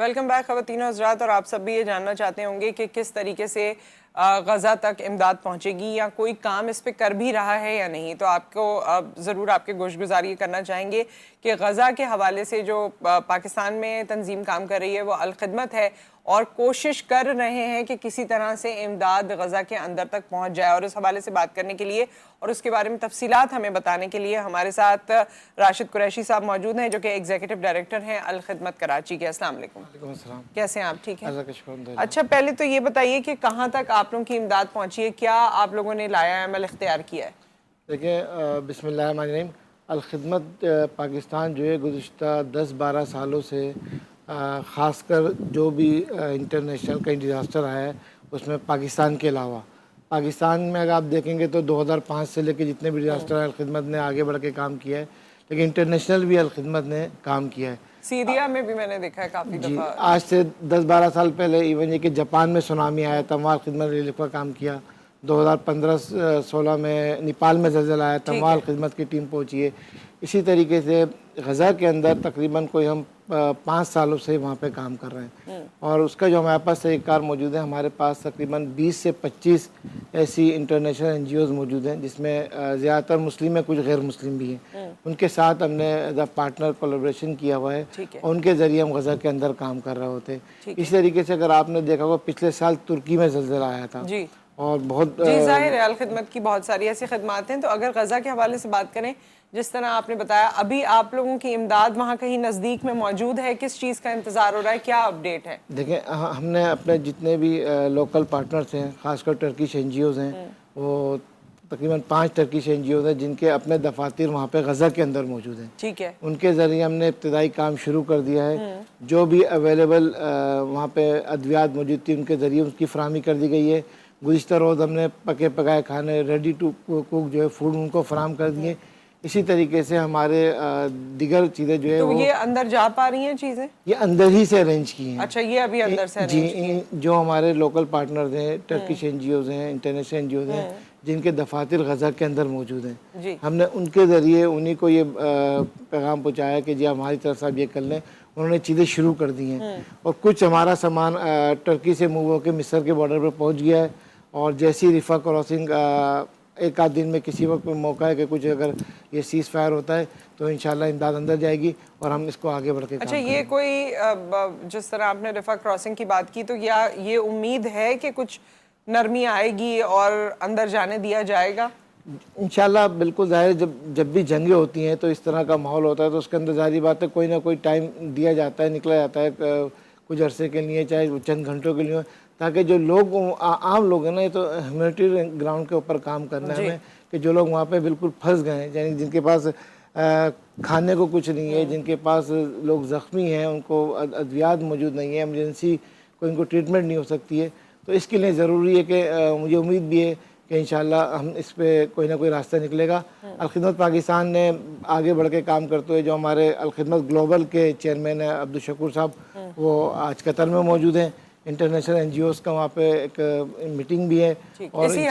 Welcome back خواتین و حضرات، اور آپ سب بھی یہ جاننا چاہتے ہوں گے کہ کس طریقے سے غزہ تک امداد پہنچے گی یا کوئی کام اس پہ کر بھی رہا ہے یا نہیں. تو آپ کو ضرور آپ کے گوش گزار یہ کرنا چاہیں گے کہ غزہ کے حوالے سے جو پاکستان میں تنظیم کام کر رہی ہے وہ الخدمت ہے، اور کوشش کر رہے ہیں کہ کسی طرح سے امداد غزہ کے اندر تک پہنچ جائے. اور اس حوالے سے بات کرنے کے لیے اور اس کے بارے میں تفصیلات ہمیں بتانے کے لیے ہمارے ساتھ راشد قریشی صاحب موجود ہیں، جو کہ ایگزیکٹو ڈائریکٹر ہیں الخدمت کراچی کے. السلام علیکم. وعلیکم السلام. کیسے ہیں آپ؟ ٹھیک ہیں؟ اللہ کا شکر. اچھا، پہلے تو یہ بتائیے کہ کہاں تک آپ لوگوں کی امداد پہنچی ہے، کیا آپ لوگوں نے لایا عمل اختیار کیا ہے؟ دیکھیں، بسم اللہ الرحمن الرحیم. الخدمت پاکستان جو ہے گزشتہ 10-12 سالوں سے خاص کر جو بھی انٹرنیشنل کا ڈیزاسٹر آیا ہے اس میں پاکستان کے علاوہ پاکستان میں اگر آپ دیکھیں گے تو 2005 سے لے کے جتنے بھی ڈیزاسٹر آئے الخدمت نے آگے بڑھ کے کام کیا ہے، لیکن انٹرنیشنل بھی الخدمت نے کام کیا ہے. سیریا میں بھی میں نے دیکھا ہے کافی جی، دفعہ. آج سے 10-12 سال پہلے ایون یہ کہ جاپان میں سونامی آیا تھا، وہاں خدمت ریلیف کا کام کیا. 2015-16 میں نیپال میں زلزلہ آیا تھا، وہاں خدمت کی ٹیم پہنچی ہے. اسی طریقے سے غزہ کے اندر تقریباً کوئی ہم 5 سالوں سے وہاں پہ کام کر رہے ہیں، اور اس کا جو ہمارے پاس ایک کار موجود ہے. ہمارے پاس تقریباً 20 سے 25 ایسی انٹرنیشنل این جی اوز موجود ہیں جس میں زیادہ تر مسلم ہیں، کچھ غیر مسلم بھی ہیں. ان کے ساتھ ہم نے ایز اے پارٹنر کولیبریشن کیا ہوا ہے، اور ان کے ذریعے ہم غزہ کے اندر کام کر رہے ہوتے ہیں. اسی طریقے سے اگر آپ نے دیکھا ہوگا پچھلے سال ترکی میں زلزلہ آیا تھا، اور بہت ظاہر ہے الخدمت کی بہت ساری ایسی خدمات ہیں. تو اگر غزہ کے حوالے سے بات کریں، جس طرح آپ نے بتایا ابھی آپ لوگوں کی امداد وہاں کہیں نزدیک میں موجود ہے، کس چیز کا انتظار ہو رہا ہے، کیا اپڈیٹ ہے؟ دیکھیں، ہم نے اپنے جتنے بھی لوکل پارٹنرز ہیں، خاص کر ٹرکش این جی اوز ہیں، وہ تقریباً 5 ٹرکش این جی اوز ہیں جن کے اپنے دفاتر وہاں پہ غزہ کے اندر موجود ہیں. ٹھیک ہے. ان کے ذریعے ہم نے ابتدائی کام شروع کر دیا ہے. جو بھی اویلیبل وہاں پہ ادویات موجود تھی ان کے ذریعے اس کی فراہمی کر دی گئی ہے. گزشتہ روز ہم نے پکے پکائے کھانے ریڈی ٹو کوک جو ہے فوڈ ان کو فراہم کر دیے. اسی طریقے سے ہمارے دیگر چیزیں جو ہے تو یہ اندر جا پا رہی ہیں چیزیں؟ یہ اندر ہی سے ارینج کی ہیں. اچھا، یہ ابھی اندر سے ارینج کی ہیں. جی، جو ہمارے لوکل پارٹنرز ہیں، ٹرکش این جی اوز ہیں، انٹرنیشنل این جی اوز ہیں، جن کے دفاتر غزہ کے اندر موجود ہیں، ہم نے ان کے ذریعے انہی کو یہ پیغام پہنچایا کہ جی ہماری طرف سے آپ یہ کر لیں. انہوں نے چیزیں شروع کر دی ہیں، اور کچھ ہمارا سامان ٹرکی سے موو ہو کے مصر کے بارڈر پہ پہنچ گیا ہے. اور جیسی رفا کراسنگ ایک آدھ دن میں کسی وقت موقع ہے کہ کچھ اگر یہ سیز فائر ہوتا ہے تو انشاءاللہ امداد اندر جائے گی اور ہم اس کو آگے بڑھ کے کام کریں گے. اچھا، یہ کوئی جس طرح آپ نے رفا کراسنگ کی بات کی، تو یا یہ امید ہے کہ کچھ نرمی آئے گی اور اندر جانے دیا جائے گا؟ انشاءاللہ بالکل ظاہر جب بھی جنگیں ہوتی ہیں تو اس طرح کا ماحول ہوتا ہے تو اس کے اندر ظاہری بات ہے کوئی نہ کوئی ٹائم دیا جاتا ہے، نکلا جاتا ہے کچھ عرصے کے لیے، چاہے چند گھنٹوں کے لیے، تاکہ جو لوگ عام لوگ ہیں نا، یہ تو ہیومینٹیرین گراؤنڈ کے اوپر کام کرنا ہے ہمیں، کہ جو لوگ وہاں پہ بالکل پھنس گئے ہیں، یعنی جن کے پاس کھانے کو کچھ نہیں ہے، جن کے پاس لوگ زخمی ہیں، ان کو ادویات موجود نہیں ہیں، ایمرجنسی کوئی ان کو ٹریٹمنٹ نہیں ہو سکتی ہے، تو اس کے لیے ضروری ہے کہ مجھے امید بھی ہے کہ انشاءاللہ ہم اس پہ کوئی نہ کوئی راستہ نکلے گا. الخدمت پاکستان نے آگے بڑھ کے کام کرتے ہوئے، جو ہمارے الخدمت گلوبل کے چیئرمین ہیں عبدالشکور صاحب، وہ آج قطر میں موجود ہیں. انٹرنیشنل این جی اوز کا وہاں پہ ایک میٹنگ بھی ہے، اور اسی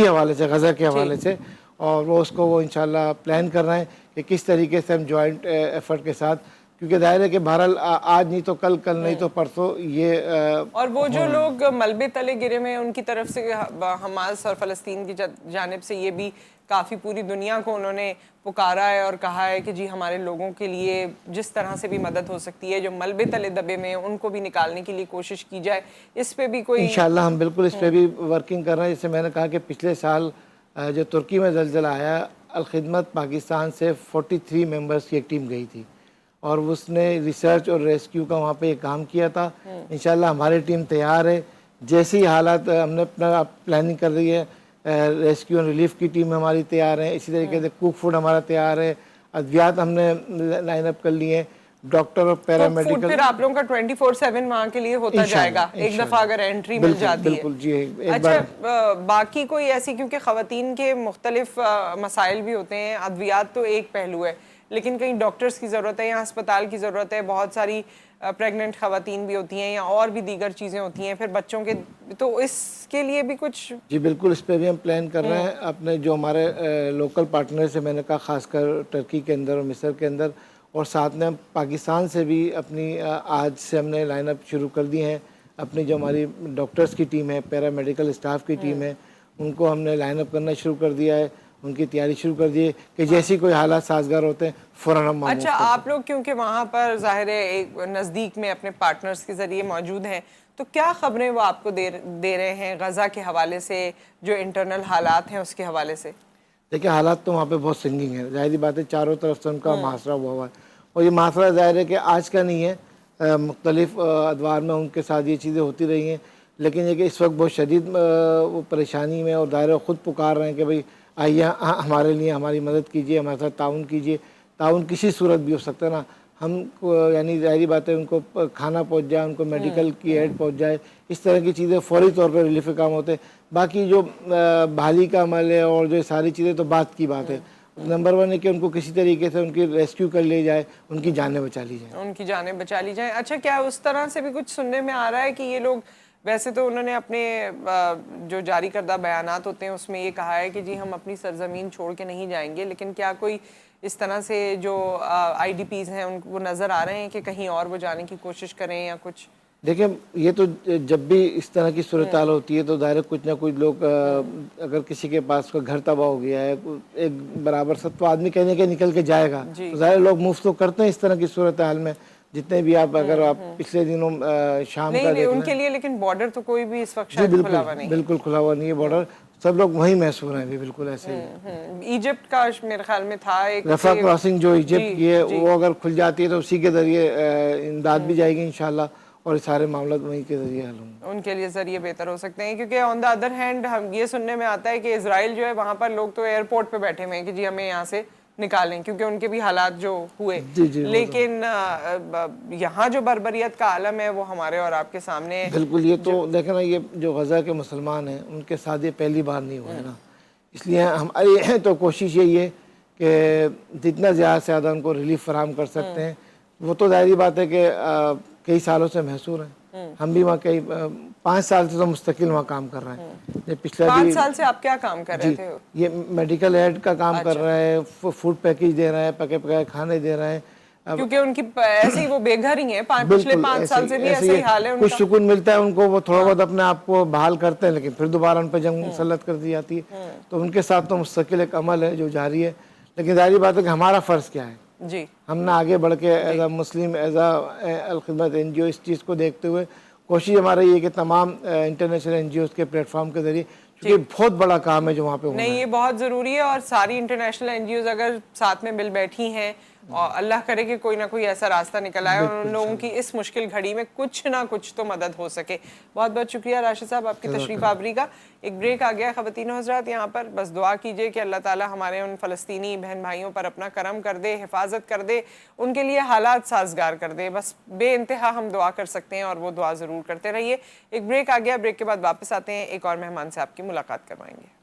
حوالے سے غزہ کے حوالے سے، اور وہ اس کو وہ انشاءاللہ پلان کر رہے ہیں کہ کس طریقے سے ہم جوائنٹ ایفرٹ کے ساتھ، کیونکہ ظاہر ہے کہ بہرحال آج نہیں تو کل نہیں تو پرسوں یہ اور وہ جو لوگ ملبے تلے گرے ہوئے ہیں ان کی طرف سے حماس اور فلسطین کی جانب سے یہ بھی کافی پوری دنیا کو انہوں نے پکارا ہے اور کہا ہے کہ جی ہمارے لوگوں کے لیے جس طرح سے بھی مدد ہو سکتی ہے، جو ملبے تلے دبے میں ان کو بھی نکالنے کے لیے کوشش کی جائے. اس پہ بھی کوئی انشاءاللہ ہم بالکل اس پہ بھی ورکنگ کر رہے ہیں. جیسے میں نے کہا کہ پچھلے سال جو ترکی میں زلزلہ آیا، الخدمت پاکستان سے 43 ممبرز کی ایک ٹیم گئی تھی، اور اس نے ریسرچ اور ریسکیو کا وہاں پہ یہ کام کیا تھا. انشاءاللہ ہماری ٹیم تیار ہے، جیسی حالات ہم نے اپنا پلاننگ کر رہی ہے. ریسکیو اور ریلیف کی ٹیم ہماری تیار ہے، اسی طریقے سے کوک فوڈ ہمارا تیار ہے، ادویات ہم نے لائن اپ کر لی ہیں، ڈاکٹر اور پیرامیڈیکل. فوڈ پھر آپ لوگوں کا 24/7 وہاں کے لیے ہوتا جائے گا ایک دفعہ اگر انٹری مل جاتی ہے. بالکل جی. اچھا، باقی کوئی ایسی، کیونکہ خواتین کے مختلف مسائل بھی ہوتے ہیں، ادویات تو ایک پہلو ہے، لیکن کہیں ڈاکٹرز کی ضرورت ہے یا ہسپتال کی ضرورت ہے، بہت ساری پریگننٹ خواتین بھی ہوتی ہیں یا اور بھی دیگر چیزیں ہوتی ہیں، پھر بچوں کے، تو اس کے لیے بھی کچھ. جی بالکل، اس پہ بھی ہم پلان کر رہے ہیں. اپنے جو ہمارے لوکل پارٹنرز ہیں، میں نے کہا خاص کر ٹرکی کے اندر اور مصر کے اندر، اور ساتھ میں ہم پاکستان سے بھی اپنی آج سے ہم نے لائن اپ شروع کر دی ہیں. اپنی جو ہماری ڈاکٹرز کی ٹیم ہے, پیرا میڈیکل اسٹاف کی ٹیم ہے, ان کو ہم نے لائن اپ کرنا شروع کر دیا ہے, ان کی تیاری شروع کر دی ہے کہ جیسی کوئی حالات سازگار ہوتے ہیں فوراً ہم اچھا, آپ لوگ کیونکہ وہاں پر ظاہر ہے ایک نزدیک میں اپنے پارٹنرز کے ذریعے موجود ہیں, تو کیا خبریں وہ آپ کو دے رہے ہیں غزہ کے حوالے سے, جو انٹرنل حالات ہیں اس کے حوالے سے؟ دیکھیں حالات تو وہاں پہ بہت سنگین ہیں, ظاہری بات ہے چاروں طرف سے ان کا محاصرہ ہوا ہے, اور یہ محاصرہ ظاہر ہے کہ آج کا نہیں ہے, مختلف ادوار میں ان کے ساتھ یہ چیزیں ہوتی رہی ہیں, لیکن یہ کہ اس وقت بہت شدید وہ پریشانی میں اور ظاہر خود پکار رہے ہیں کہ بھئی آئیے ہمارے لیے ہماری مدد کیجیے, ہمارے ساتھ تعاون کیجیے. تعاون کسی صورت بھی ہو سکتا ہے نا, ہم کو یعنی ظاہری بات ہے ان کو کھانا پہنچ جائے, ان کو میڈیکل کی ایڈ پہنچ جائے, اس طرح کی چیزیں فوری طور پر ریلیف کے کام ہوتے ہیں. باقی جو بحالی کا عمل ہے اور جو ساری چیزیں تو بات کی بات ہے. نمبر 1 ہے کہ ان کو کسی طریقے سے ان کی ریسکیو کر لی جائے, ان کی جانیں بچا لی جائیں. ان کی جانیں بچا لی جائیں. اچھا, کیا اس طرح سے بھی کچھ سننے میں آ رہا ہے کہ یہ لوگ, ویسے تو انہوں نے اپنے جو جاری کردہ بیانات ہوتے ہیں اس میں یہ کہا ہے کہ جی ہم اپنی سرزمین چھوڑ کے نہیں جائیں گے, لیکن کیا کوئی اس طرح سے جو آئی ڈی پیز ہیں ان وہ نظر آ رہے ہیں کہ کہیں اور وہ جانے کی کوشش کریں یا کچھ؟ دیکھیں یہ تو جب بھی اس طرح کی صورتحال ہوتی ہے تو ظاہر کچھ نہ کچھ لوگ, اگر کسی کے پاس کوئی گھر تباہ ہو گیا ہے, ایک برابر سب تو آدمی کہنے کے نکل کے جائے گا, تو ظاہر لوگ موو تو کرتے ہیں اس طرح کی صورتحال میں. جتنے بھی آپ اگر آپ پچھلے دنوں شام کا نہیں دیکھ ان لیں, کے لیے لیکن بارڈر تو کوئی بھی اس وقت جی شاید بالکل کھلا ہوا نہیں. بالکل کھلا ہوا نہیں ہے بارڈر, سب لوگ وہیں محسوس ہیں ابھی بالکل ایسے ہی. ایجپٹ کا میرے خیال میں تھا ایک رفح کراسنگ جو ایجپٹ کی ہے جی وہ اگر کھل جاتی ہے تو اسی کے ذریعے امداد بھی جائے گی انشاءاللہ, اور سارے معاملات وہیں کے ذریعے حل ہوں گے. ان کے لیے ذریعے بہتر ہو سکتے ہیں, کیونکہ آن دا ادر ہینڈ ہم یہ سننے میں آتا ہے کہ اسرائیل جو ہے وہاں پر لوگ تو ایئرپورٹ پہ بیٹھے ہوئے ہیں کہ جی ہمیں یہاں سے نکالیں, کیونکہ ان کے بھی حالات جو ہوئے. جی جی لیکن یہاں جو بربریت کا عالم ہے وہ ہمارے اور آپ کے سامنے ہے. بالکل, یہ تو دیکھیں نا, یہ جو غزہ کے مسلمان ہیں ان کے ساتھ یہ پہلی بار نہیں ہوا ہے نا, اس لیے ہماری تو کوشش یہی ہے کہ جتنا زیادہ سے زیادہ ان کو ریلیف فراہم کر سکتے ہیں. وہ تو ظاہری بات ہے کہ کئی سالوں سے محصور ہیں, ہم بھی وہاں کئی 5 سال سے تو مستقل وہاں کام کر رہے ہیں. پچھلے 5 سال سے آپ کیا کام کر رہے تھے؟ یہ میڈیکل ایڈ کا کام کر رہے ہیں, فوڈ پیکیج دے رہے ہیں, پکے پکائے کھانے دے رہے ہیں. کیونکہ ان کی ایسے ہی وہ بے گھر ہی ہیں, پچھلے 5 سال سے بھی ایسے ہی حال ہے ان کچھ کا. سکون ملتا ہے ان کو, وہ تھوڑا بہت اپنے آپ کو بحال کرتے ہیں, لیکن پھر دوبارہ ان پہ جنگ مسلط کر دی جاتی ہے. تو ان کے ساتھ تو مستقل ایک عمل ہے جو جاری ہے, لیکن ظاہری بات ہے کہ ہمارا فرض کیا ہے, جی ہم نے آگے بڑھ کے as a Muslim, as a Al Khidmat N G O, اس چیز کو دیکھتے ہوئے کوشش ہماری یہ ہے کہ تمام انٹرنیشنل این جی اوز کے پلیٹ فارم کے ذریعے, کیونکہ بہت بڑا کام ہے جو وہاں پہ ہونا ہے. نہیں, یہ بہت ضروری ہے, اور ساری انٹرنیشنل این جی اوز اگر ساتھ میں مل بیٹھی ہیں, اور اللہ کرے کہ کوئی نہ کوئی ایسا راستہ نکل آئے اور ان لوگوں کی اس مشکل گھڑی میں کچھ نہ کچھ تو مدد ہو سکے. بہت بہت شکریہ راشد صاحب آپ کی تشریف آوری کا. ایک بریک آ گیا خواتین و حضرات یہاں پر, بس دعا کیجئے کہ اللہ تعالی ہمارے ان فلسطینی بہن بھائیوں پر اپنا کرم کر دے, حفاظت کر دے, ان کے لیے حالات سازگار کر دے. بس بے انتہا ہم دعا کر سکتے ہیں, اور وہ دعا ضرور کرتے رہیے. ایک بریک آ گیا, بریک کے بعد واپس آتے ہیں, ایک اور مہمان سے آپ کی ملاقات کروائیں گے.